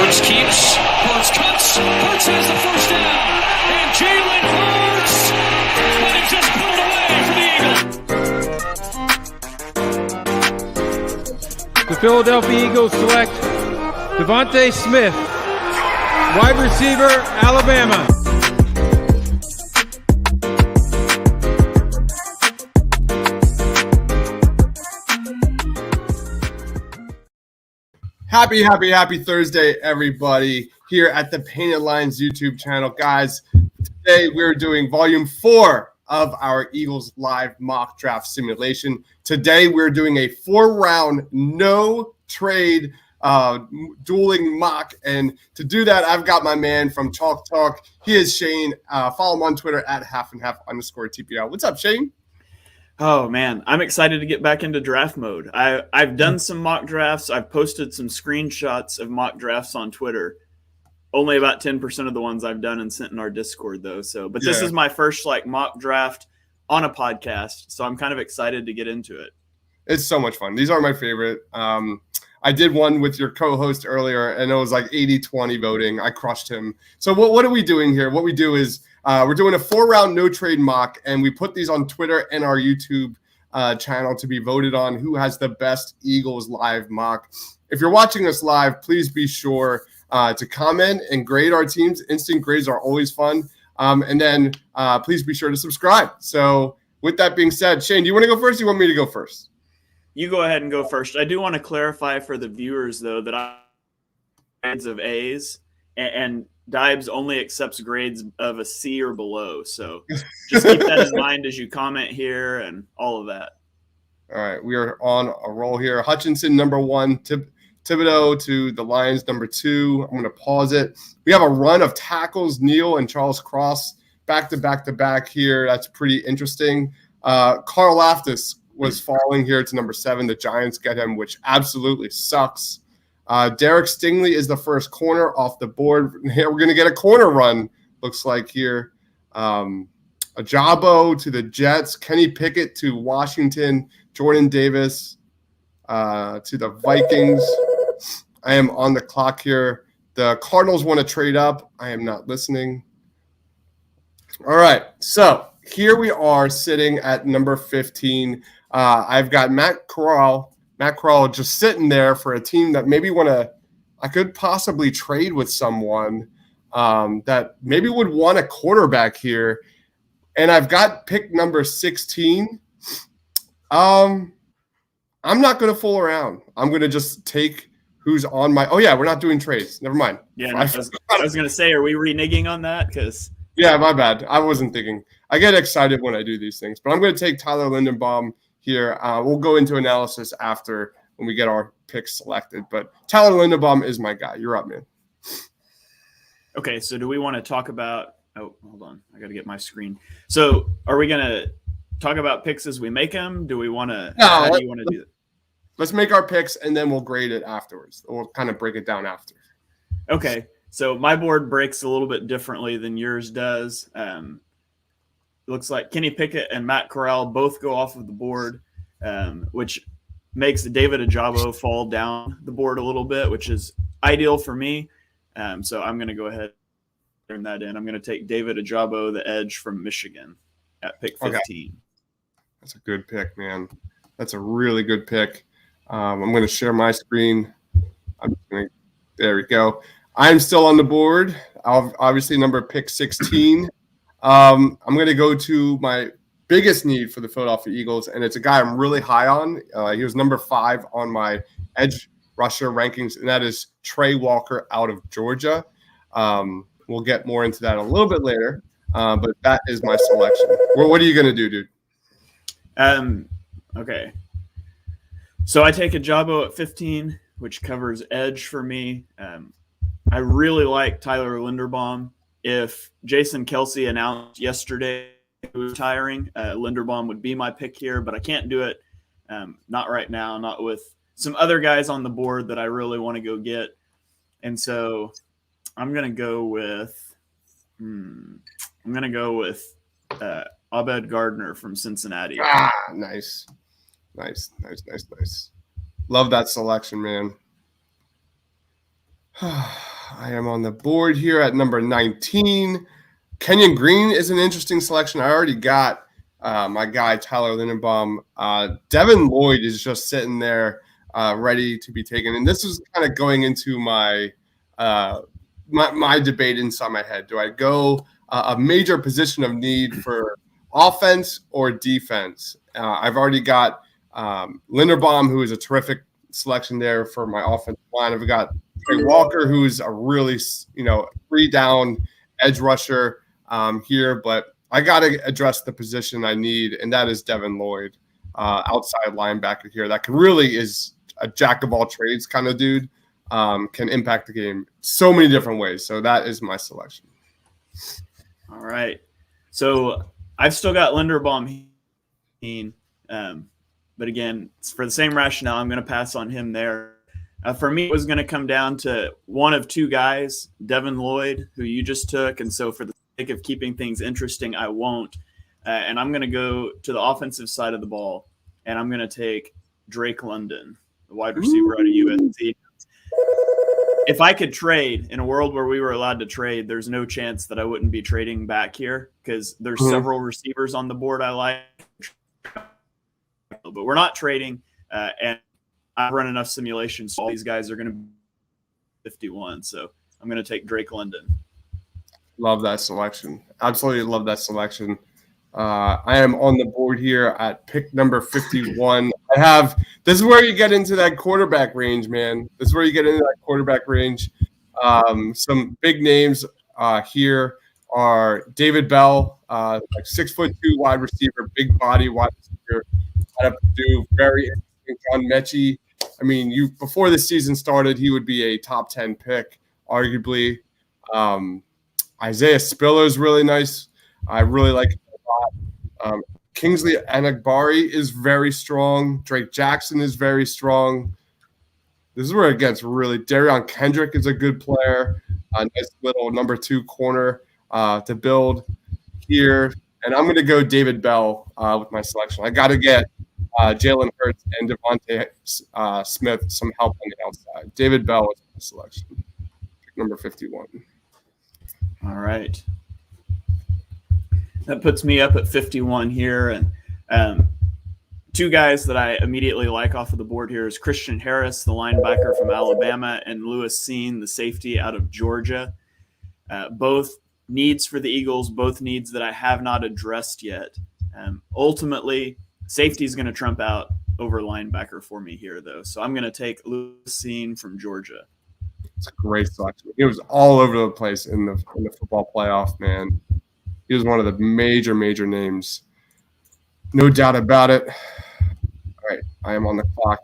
Hurts keeps. Hurts cuts. Hurts has the first down. And Jalen Hurts might have just pulled away from the Eagles. The Philadelphia Eagles select Devontae Smith, wide receiver, Alabama. Happy Thursday, everybody, here at the Painted Lines YouTube channel. Guys, today we're doing volume 4 of our Eagles live mock draft simulation. Today we're doing a 4-round, no trade dueling mock. And to do that, I've got my man from Chalk Talk. He is Shane. Follow him on Twitter at @halfandhalf_TPL. What's up, Shane? Oh, man, I'm excited to get back into draft mode. I've done some mock drafts. I've posted some screenshots of mock drafts on Twitter. Only about 10% of the ones I've done and sent in our Discord, though. But this is my first mock draft on a podcast, so I'm kind of excited to get into it. It's so much fun. These are my favorite. I did one with your co-host earlier, and it was like 80-20 voting. I crushed him. So what are we doing here? What we do is we're doing a 4-round no-trade mock, and we put these on Twitter and our YouTube channel to be voted on who has the best Eagles live mock. If you're watching us live, please be sure to comment and grade our teams. Instant grades are always fun. And then please be sure to subscribe. So with that being said, Shane, do you want to go first or do you want me to go first? You go ahead and go first. I do want to clarify for the viewers, though, that I grades of A's and Dibes only accepts grades of a C or below. So just keep that in mind as you comment here and all of that. All right. We are on a roll here. Hutchinson, number 1. Thibodeau to the Lions, number 2. I'm going to pause it. We have a run of tackles, Neal and Charles Cross, back to back here. That's pretty interesting. Karlaftis was falling here to number 7. The Giants get him, which absolutely sucks. Derek Stingley is the first corner off the board. Here we're going to get a corner run, looks like here. Ajabo to the Jets. Kenny Pickett to Washington. Jordan Davis to the Vikings. I am on the clock here. The Cardinals want to trade up. I am not listening. All right, so here we are sitting at number 15. I've got Matt Corral just sitting there for a team that maybe I could possibly trade with someone that maybe would want a quarterback here. And I've got pick number 16. I'm not going to fool around. I'm going to just take who's on my – oh, yeah, we're not doing trades. Never mind. Yeah, I was going to say, are we reneging on that? Yeah, my bad. I wasn't thinking. I get excited when I do these things. But I'm going to take Tyler Linderbaum here. We'll go into analysis after when we get our picks selected. But Tyler Linderbaum is my guy. You're up, man. Okay, so do we want to talk about – oh, hold on. I got to get my screen. So are we going to talk about picks as we make them? Do we want to – how do you want to do that? Let's make our picks, and then we'll grade it afterwards. We'll kind of break it down after. Okay, so my board breaks a little bit differently than yours does. Looks like Kenny Pickett and Matt Corral both go off of the board, which makes David Ajabo fall down the board a little bit, which is ideal for me. So I'm going to go ahead and turn that in. I'm going to take David Ajabo, the edge from Michigan, at pick 15. Okay. That's a good pick, man. That's a really good pick. I'm going to share my screen. There we go. I'm still on the board. Obviously, number pick 16. I'm going to go to my biggest need for the Philadelphia Eagles, and it's a guy I'm really high on. He was number 5 on my edge rusher rankings, and that is Trey Walker out of Georgia. We'll get more into that a little bit later, but that is my selection. What are you going to do, dude? Okay. So I take Ajabo at 15, which covers edge for me. I really like Tyler Linderbaum. If Jason Kelce announced yesterday he was retiring, Linderbaum would be my pick here, but I can't do it. Not right now, not with some other guys on the board that I really want to go get. And so I'm going to go with Abed Gardner from Cincinnati. Nice. Love that selection, man. I am on the board here at number 19. Kenyon Green is an interesting selection. I already got my guy, Tyler Linderbaum. Devin Lloyd is just sitting there ready to be taken. And this is kind of going into my debate inside my head. Do I go a major position of need for offense or defense? I've already got Linderbaum, who is a terrific selection there for my offensive line. I've got Trey Walker, who's a really, 3-down edge rusher here, but I got to address the position I need, and that is Devin Lloyd, outside linebacker here. That really is a jack of all trades kind of dude, can impact the game so many different ways. So that is my selection. All right. So I've still got Linderbaum, but again, for the same rationale, I'm going to pass on him there. For me, it was going to come down to one of two guys, Devin Lloyd, who you just took. And so for the sake of keeping things interesting, I won't. And I'm going to go to the offensive side of the ball, and I'm going to take Drake London, the wide receiver out of USC. If I could trade in a world where we were allowed to trade, there's no chance that I wouldn't be trading back here because there's several receivers on the board I like. But we're not trading, and I've run enough simulations, so all these guys are going to be 51. So I'm going to take Drake London. Love that selection. Absolutely love that selection. I am on the board here at pick number 51. This is where you get into that quarterback range, man. This is where you get into that quarterback range. Some big names here are David Bell, like 6'2" wide receiver, big body wide receiver out of Purdue. Very interesting. John Mechie. I mean, before the season started, he would be a top 10 pick, arguably. Isaiah Spiller is really nice. I really like him a lot. Kingsley Enagbari is very strong. Drake Jackson is very strong. This is where it gets really. Darion Kendrick is a good player. A nice little number 2 corner to build here. And I'm going to go David Bell with my selection. I got to get Jalen Hurts and Devontae Smith some help on the outside. David Bell is my selection. Pick number 51. All right. That puts me up at 51 here. And two guys that I immediately like off of the board here is Christian Harris, the linebacker from Alabama, and Lewis Seen, the safety out of Georgia. Both needs for the Eagles, both needs that I have not addressed yet. Ultimately, safety is going to trump out over linebacker for me here, though. So I'm going to take Lewis Seen from Georgia. It's a great selection. He was all over the place in the football playoff, man. He was one of the major names. No doubt about it. All right, I am on the clock.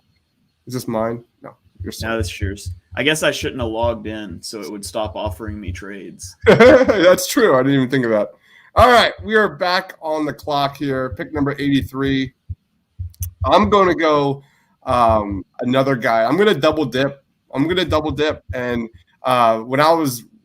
Is this mine? No, yours. No, that's yours. I guess I shouldn't have logged in so it would stop offering me trades. That's true. I didn't even think of that. All right, we are back on the clock here. Pick number 83. I'm going to go another guy. I'm going to double dip. And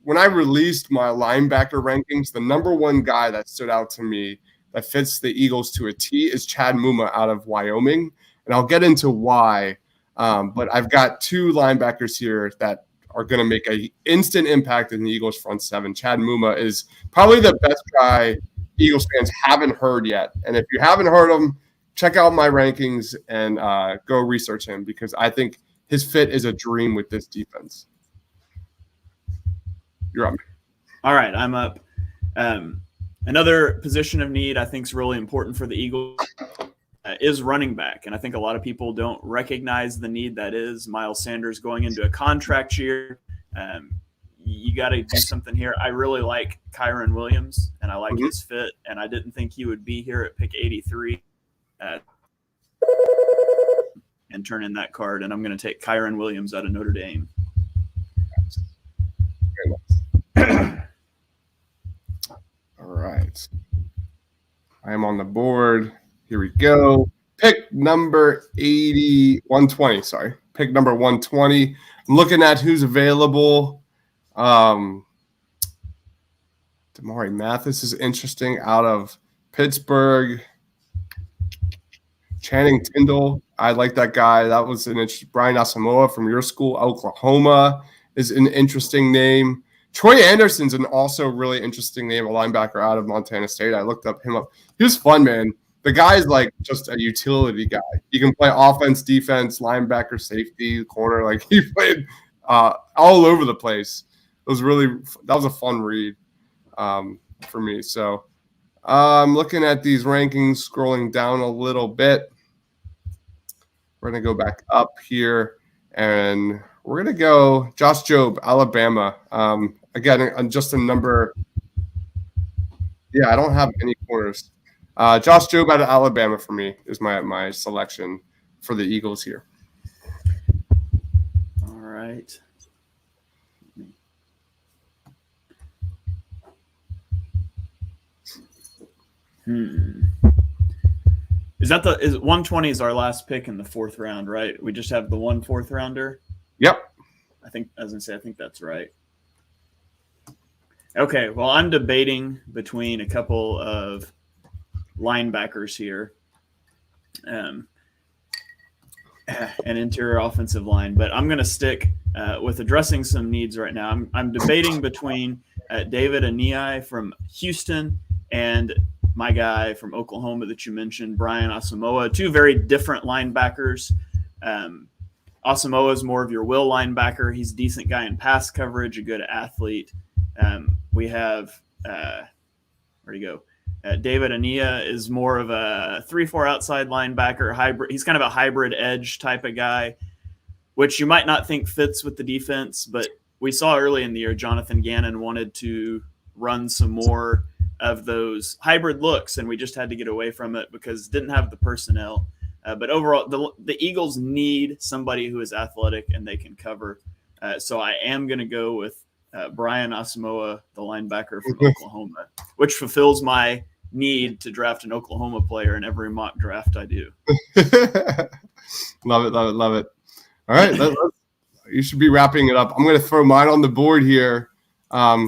when I released my linebacker rankings, the number one guy that stood out to me that fits the Eagles to a T is Chad Muma out of Wyoming. And I'll get into why. But I've got two linebackers here that are going to make an instant impact in the Eagles front seven. Chad Muma is probably the best guy Eagles fans haven't heard yet. And if you haven't heard him, check out my rankings and go research him because I think his fit is a dream with this defense. You're up. All right, I'm up. Another position of need I think is really important for the Eagles is running back. And I think a lot of people don't recognize the need that is. Miles Sanders going into a contract year. You got to do something here. I really like Kyron Williams, and I like his fit. And I didn't think he would be here at pick 83 and turn in that card. And I'm going to take Kyron Williams out of Notre Dame. All right. I am on the board. Here we go. Pick number 120. Sorry. Pick number 120. I'm looking at who's available. Damari Mathis is interesting out of Pittsburgh. Channing Tindall. I like that guy. That was an interesting. Brian Asamoah from your school, Oklahoma, is an interesting name. Troy Anderson's an also really interesting name, a linebacker out of Montana State. I looked him up. He was fun, man. The guy's like just a utility guy. He can play offense, defense, linebacker, safety, corner. Like he played all over the place. That was a fun read for me. So I'm looking at these rankings, scrolling down a little bit. We're going to go back up here, and we're going to go Josh Jobe, Alabama. Again, just a number. Yeah, I don't have any corners. Josh Jobe out of Alabama for me is my selection for the Eagles here. All right. Is 120 is our last pick in the 4th round, right? We just have the 1 4th rounder. Yep. I think that's right. Okay, well, I'm debating between a couple of linebackers here, an interior offensive line, but I'm going to stick with addressing some needs right now. I'm debating between David Aniai from Houston and my guy from Oklahoma that you mentioned, Brian Asamoah. Two very different linebackers. Asamoah is more of your will linebacker. He's a decent guy in pass coverage, a good athlete. We have where'd he go? David Ania is more of a 3-4 outside linebacker hybrid. He's kind of a hybrid edge type of guy, which you might not think fits with the defense, but we saw early in the year Jonathan Gannon wanted to run some more of those hybrid looks, and we just had to get away from it because it didn't have the personnel. But overall, the Eagles need somebody who is athletic and they can cover. So I am going to go with Brian Asamoah, the linebacker from Oklahoma, which fulfills my need to draft an Oklahoma player in every mock draft I do. Love it. All right, you should be wrapping it up. I'm going to throw mine on the board here.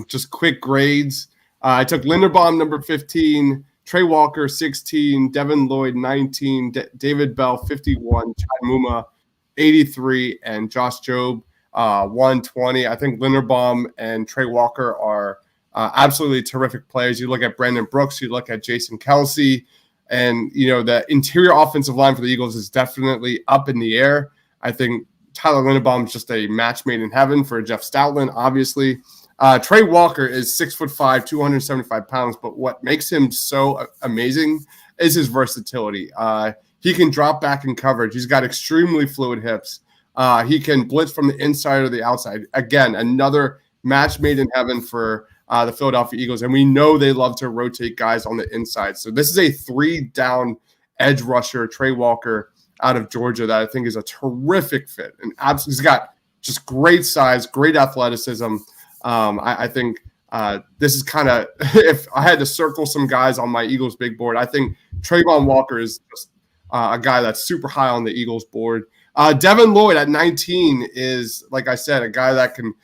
Just quick grades. I took Linderbaum, number 15, Trey Walker, 16, Devin Lloyd, 19, David Bell, 51, Chad Muma, 83, and Josh Jobe, 120. I think Linderbaum and Trey Walker are absolutely terrific players. You look at Brandon Brooks, you look at Jason Kelce, and the interior offensive line for the Eagles is definitely up in the air. I think Tyler Linderbaum is just a match made in heaven for Jeff Stoutland, obviously. Trey Walker is 6'5", 275 pounds, but what makes him so amazing is his versatility. He can drop back in coverage. He's got extremely fluid hips. He can blitz from the inside or the outside. Again, another match made in heaven for the Philadelphia Eagles, and we know they love to rotate guys on the inside. So this is a 3-down edge rusher, Trey Walker, out of Georgia, that I think is a terrific fit. And he's got just great size, great athleticism. I think this is kind of, if I had to circle some guys on my Eagles big board, I think Trayvon Walker is just a guy that's super high on the Eagles board. Devin Lloyd at 19 is, like I said, a guy that can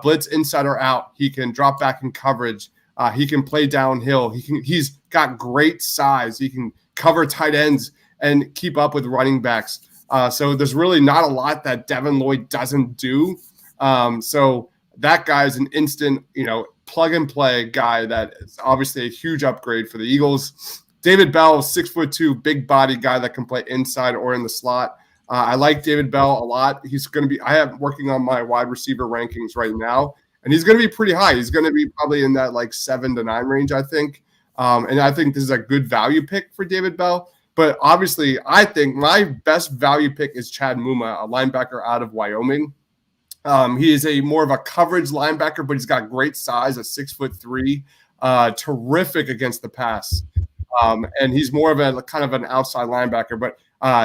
blitz inside or out. He can drop back in coverage. He can play downhill. He's got great size. He can cover tight ends and keep up with running backs. So there's really not a lot that Devin Lloyd doesn't do. So that guy is an instant, plug and play guy that is obviously a huge upgrade for the Eagles. David Bell, 6'2", big body guy that can play inside or in the slot. I like David Bell a lot. He's going to be, I am working on my wide receiver rankings right now, and he's going to be pretty high. He's going to be probably in that 7 to 9 range, I think. And I think this is a good value pick for David Bell. But obviously, I think my best value pick is Chad Muma, a linebacker out of Wyoming. He is more of a coverage linebacker, but he's got great size, a 6'3", terrific against the pass. And he's more of a kind of an outside linebacker, but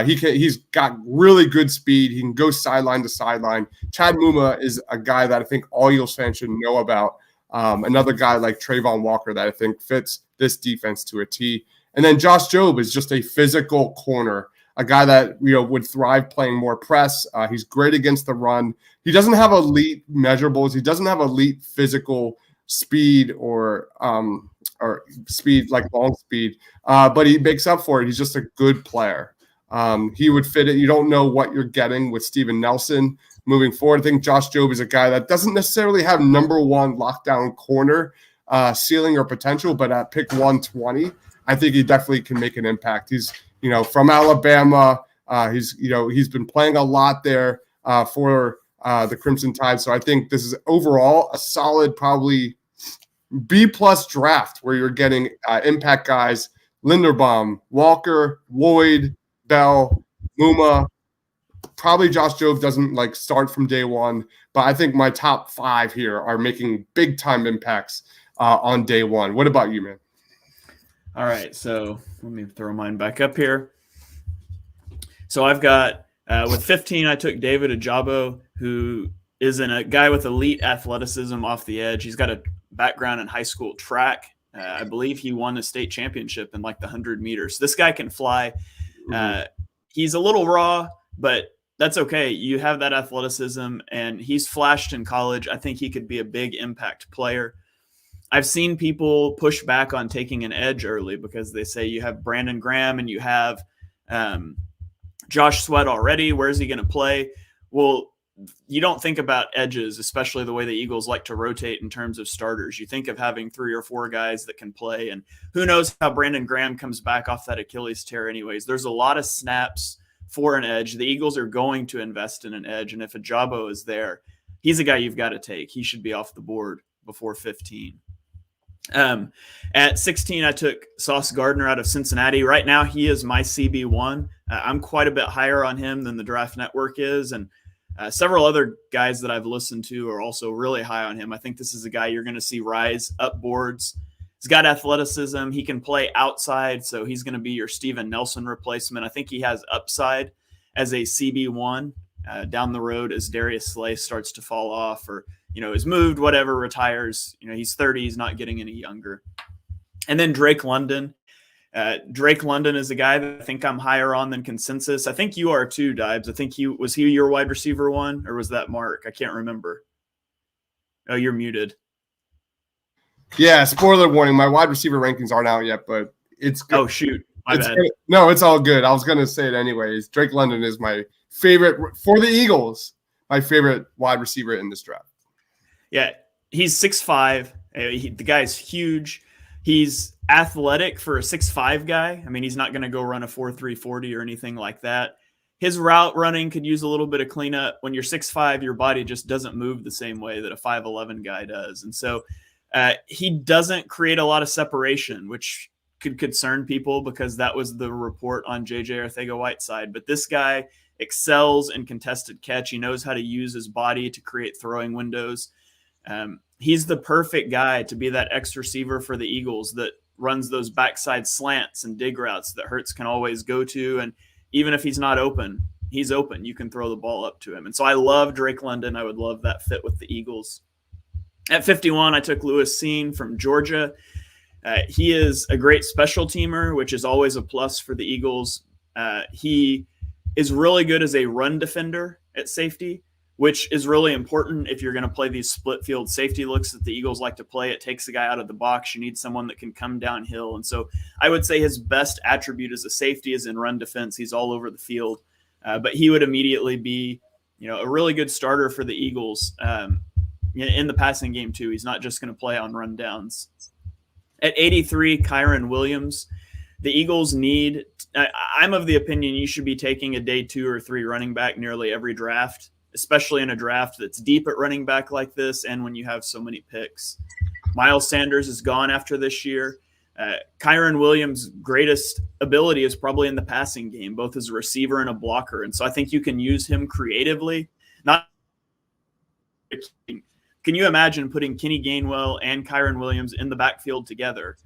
he's got really good speed. He can go sideline to sideline. Chad Muma is a guy that I think all Eagles fans should know about. Another guy like Trayvon Walker that I think fits this defense to a T. And then Josh Jobe is just a physical corner, a guy that would thrive playing more press. He's great against the run. He doesn't have elite measurables. He doesn't have elite physical speed or speed like long speed, but he makes up for it. He's just a good player. He would fit it. You don't know what you're getting with Steven Nelson. moving forward. I think Josh Jobe is a guy that doesn't necessarily have number one lockdown corner ceiling or potential, but at pick 120, I think he definitely can make an impact. He's, from Alabama. He's been playing a lot there for the Crimson Tide. So I think this is overall a solid, probably B+ draft where you're getting impact guys: Linderbaum, Walker, Lloyd, Bell, Muma. Probably Josh Jobe doesn't start from day one, but I think my top 5 here are making big time impacts on day one. What about you, man? All right, so let me throw mine back up here. So I've got with 15, I took David Ojabo, who is a guy with elite athleticism off the edge. He's got a background in high school track. I believe he won a state championship in the 100 meters. This guy can fly. He's a little raw, but that's okay. You have that athleticism, and he's flashed in college. I think he could be a big impact player. I've seen people push back on taking an edge early because they say you have Brandon Graham and you have Josh Sweat already. Where's he going to play? Well, you don't think about edges, especially the way the Eagles like to rotate in terms of starters. You think of having 3 or 4 guys that can play, and who knows how Brandon Graham comes back off that Achilles tear anyways. There's a lot of snaps for an edge. The Eagles are going to invest in an edge, and if Ojabo is there, he's a guy you've got to take. He should be off the board before 15. At 16, I took Sauce Gardner out of Cincinnati. Right now, he is my CB1. I'm quite a bit higher on him than the Draft Network is, and several other guys that I've listened to are also really high on him. I think this is a guy you're going to see rise up boards. He's got athleticism. He can play outside, so he's going to be your Steven Nelson replacement. I think he has upside as a CB1 down the road as Darius Slay starts to fall off or is moved, whatever, retires. He's 30. He's not getting any younger. And then Drake London. Drake London is a guy that I think I'm higher on than consensus. I think you are too, Dibes. I think was he your wide receiver one, or was that Mark? I can't remember. Oh, you're muted. Yeah, spoiler warning. My wide receiver rankings aren't out yet, but it's good. Oh, shoot. My bad. No, it's all good. I was going to say it anyways. Drake London is my favorite for the Eagles, my favorite wide receiver in this draft. Yeah, he's 6'5". The guy's huge. He's athletic for a 6'5" guy. I mean, he's not going to go run a 4.3 40 or anything like that. His route running could use a little bit of cleanup. When you're 6'5", your body just doesn't move the same way that a 5'11" guy does. And so he doesn't create a lot of separation, which could concern people because that was the report on J.J. Arcega-Whiteside. But this guy excels in contested catch. He knows how to use his body to create throwing windows. He's the perfect guy to be that X receiver for the Eagles that runs those backside slants and dig routes that Hurts can always go to. And even if he's not open, he's open. You can throw the ball up to him. And so I love Drake London. I would love that fit with the Eagles. At 51, I took Lewis Cine from Georgia. He is a great special teamer, which is always a plus for the Eagles. He is really good as a run defender at safety, which is really important if you're going to play these split field safety looks that the Eagles like to play. It takes the guy out of the box. You need someone that can come downhill. And so I would say his best attribute as a safety is in run defense. He's all over the field. But he would immediately be, a really good starter for the Eagles in the passing game too. He's not just going to play on run downs. At 83, Kyren Williams. The Eagles need – I'm of the opinion you should be taking a day 2 or 3 running back nearly every draft, especially in a draft that's deep at running back like this and when you have so many picks. Miles Sanders is gone after this year. Kyren Williams' greatest ability is probably in the passing game, both as a receiver and a blocker. And so I think you can use him creatively. Can you imagine putting Kenny Gainwell and Kyren Williams in the backfield together?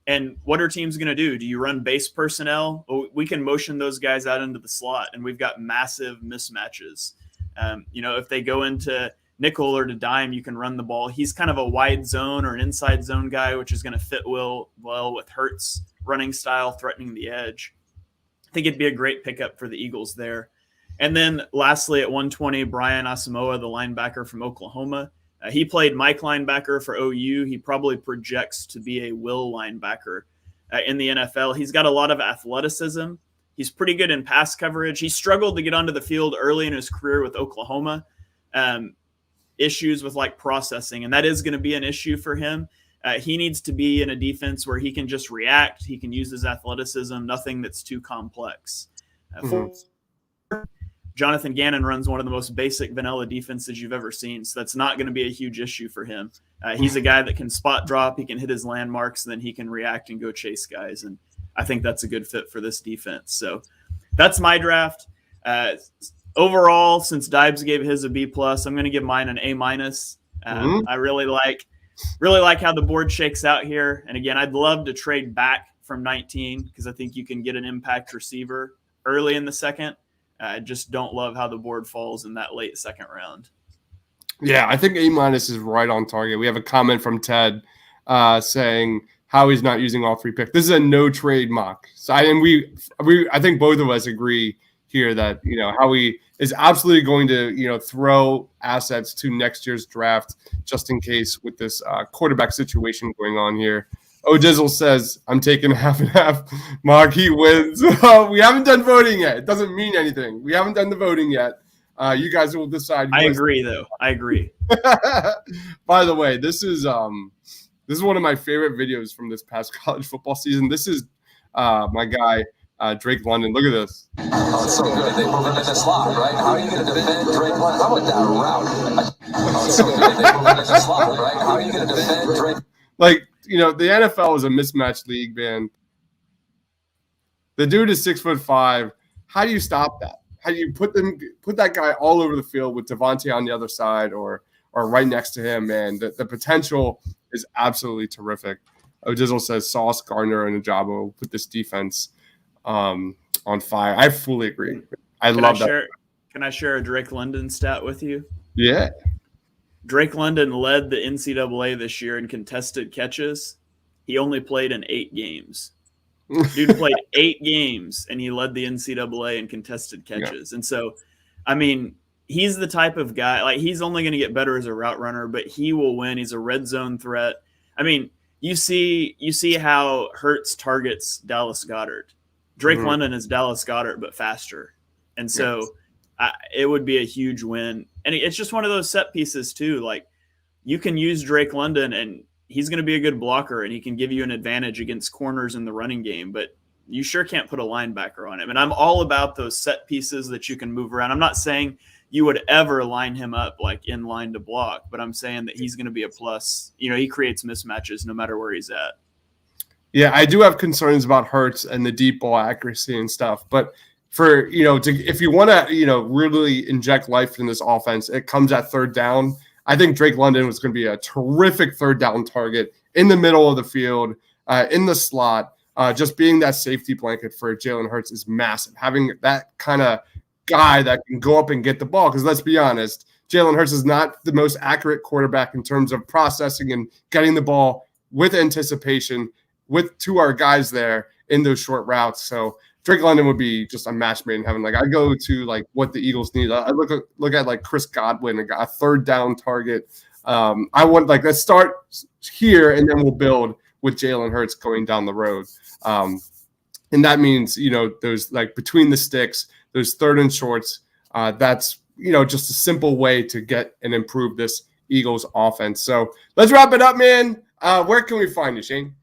And what are teams going to do? Do you run base personnel? Well, we can motion those guys out into the slot, and we've got massive mismatches. If they go into nickel or to dime, you can run the ball. He's kind of a wide zone or an inside zone guy, which is going to fit well with Hurts' running style, threatening the edge. I think it'd be a great pickup for the Eagles there. And then lastly, at 120, Brian Asamoah, the linebacker from Oklahoma. He played Mike linebacker for OU. He probably projects to be a will linebacker in the NFL. He's got a lot of athleticism. He's pretty good in pass coverage. He struggled to get onto the field early in his career with Oklahoma. issues with like processing, and that is going to be an issue for him. He needs to be in a defense where he can just react. He can use his athleticism, nothing that's too complex. Jonathan Gannon runs one of the most basic vanilla defenses you've ever seen, so that's not going to be a huge issue for him. He's a guy that can spot drop, he can hit his landmarks, and then he can react and go chase guys, and I think that's a good fit for this defense. So that's my draft. Overall, since Dibes gave his a B+, I'm going to give mine an A-. I really like how the board shakes out here. And again, I'd love to trade back from 19 because I think you can get an impact receiver early in the second. I just don't love how the board falls in that late second round. Yeah, I think A- is right on target. We have a comment from Ted saying how he's not using all 3 picks. This is a no trade mock. So I think both of us agree here that, Howie is absolutely going to, throw assets to next year's draft just in case with this quarterback situation going on here. Dizzle says, I'm taking half and half. Mark, he wins. We haven't done voting yet. It doesn't mean anything. We haven't done the voting yet. You guys will decide. I agree, though. I agree. By the way, this is one of my favorite videos from this past college football season. This is my guy, Drake London. Look at this. Oh, it's so good. They move him in the slot, right? How are you going to defend Drake London? How about that route? Oh, it's so good. They move him in the slot, right? How are you going to defend Drake? Like, the NFL is a mismatched league, man. The dude is 6'5". How do you stop that? How do you put that guy all over the field with Devontae on the other side or right next to him, man? The potential is absolutely terrific. Dizzle says Sauce, Gardner, and Ajabo put this defense on fire. I fully agree. I love that. Can I share a Drake London stat with you? Yeah. Drake London led the NCAA this year in contested catches. He only played in 8 games. Dude played 8 games, and he led the NCAA in contested catches. Yeah. And so, I mean, he's the type of guy, like, he's only going to get better as a route runner, but he will win. He's a red zone threat. I mean, you see how Hurts targets Dallas Goedert. Drake London is Dallas Goedert, but faster. And so it would be a huge win. And it's just one of those set pieces too. Like, you can use Drake London and he's going to be a good blocker and he can give you an advantage against corners in the running game, but you sure can't put a linebacker on him. And I'm all about those set pieces that you can move around. I'm not saying you would ever line him up like in line to block, but I'm saying that he's going to be a plus. He creates mismatches no matter where he's at. Yeah, I do have concerns about Hurts and the deep ball accuracy and stuff, but for, if you want to, really inject life in this offense, it comes at third down. I think Drake London was going to be a terrific third down target in the middle of the field, in the slot. Just being that safety blanket for Jalen Hurts is massive. Having that kind of guy that can go up and get the ball, because let's be honest, Jalen Hurts is not the most accurate quarterback in terms of processing and getting the ball with anticipation to our guys there in those short routes. So Drake London would be just a match made in heaven. Like, I go to like what the Eagles need. I look at like Chris Godwin, a third down target. I want let's start here and then we'll build with Jalen Hurts going down the road. And that means, those like between the sticks, those third and shorts. That's just a simple way to get and improve this Eagles offense. So let's wrap it up, man. Where can we find you, Shane?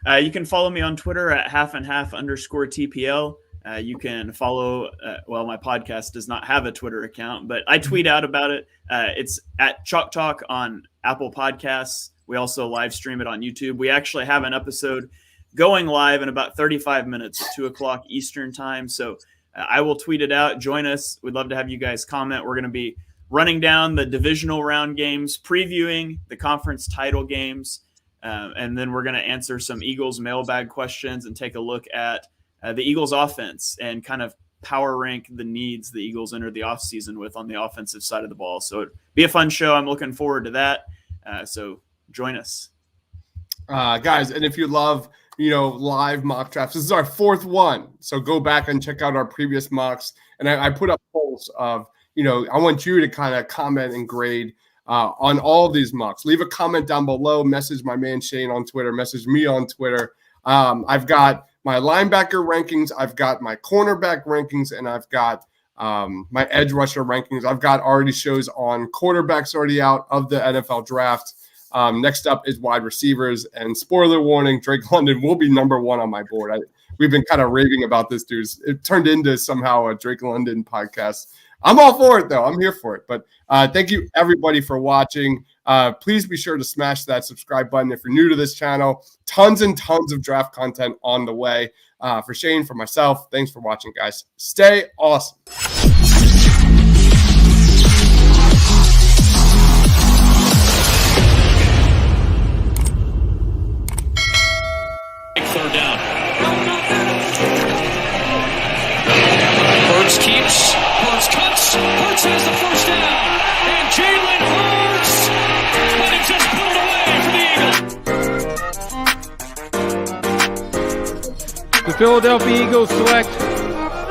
You can follow me on Twitter at @halfandhalf_TPL. You can follow, my podcast does not have a Twitter account, but I tweet out about it. It's at Chalk Talk on Apple Podcasts. We also live stream it on YouTube. We actually have an episode going live in about 35 minutes at 2:00 Eastern time. So I will tweet it out. Join us. We'd love to have you guys comment. We're going to be running down the divisional round games, previewing the conference title games. And then we're going to answer some Eagles mailbag questions and take a look at the Eagles offense and kind of power rank the needs the Eagles entered the offseason with on the offensive side of the ball. So it'd be a fun show. I'm looking forward to that. So join us. Guys, and if you love, live mock drafts, this is our 4th one. So go back and check out our previous mocks. And I put up polls of, I want you to kind of comment and grade on all of these mocks. Leave a comment down below. Message my man Shane on Twitter. Message me on Twitter. I've got my linebacker rankings. I've got my cornerback rankings. And I've got my edge rusher rankings. I've got already shows on quarterbacks already out of the NFL draft. Next up is wide receivers, and spoiler warning, Drake London will be number 1 on my board. We've been kind of raving about this, dude. It turned into somehow a Drake London podcast. I'm all for it, though. I'm here for it. But thank you, everybody, for watching. Please be sure to smash that subscribe button if you're new to this channel. Tons and tons of draft content on the way. For Shane, for myself, thanks for watching, guys. Stay awesome. Third down. Hurts keeps. Hurts cuts. Hurts has the first down. And Jalen Hurts. But he just put it away for the Eagles. The Philadelphia Eagles select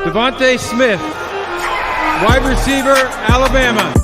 Devontae Smith, wide receiver, Alabama.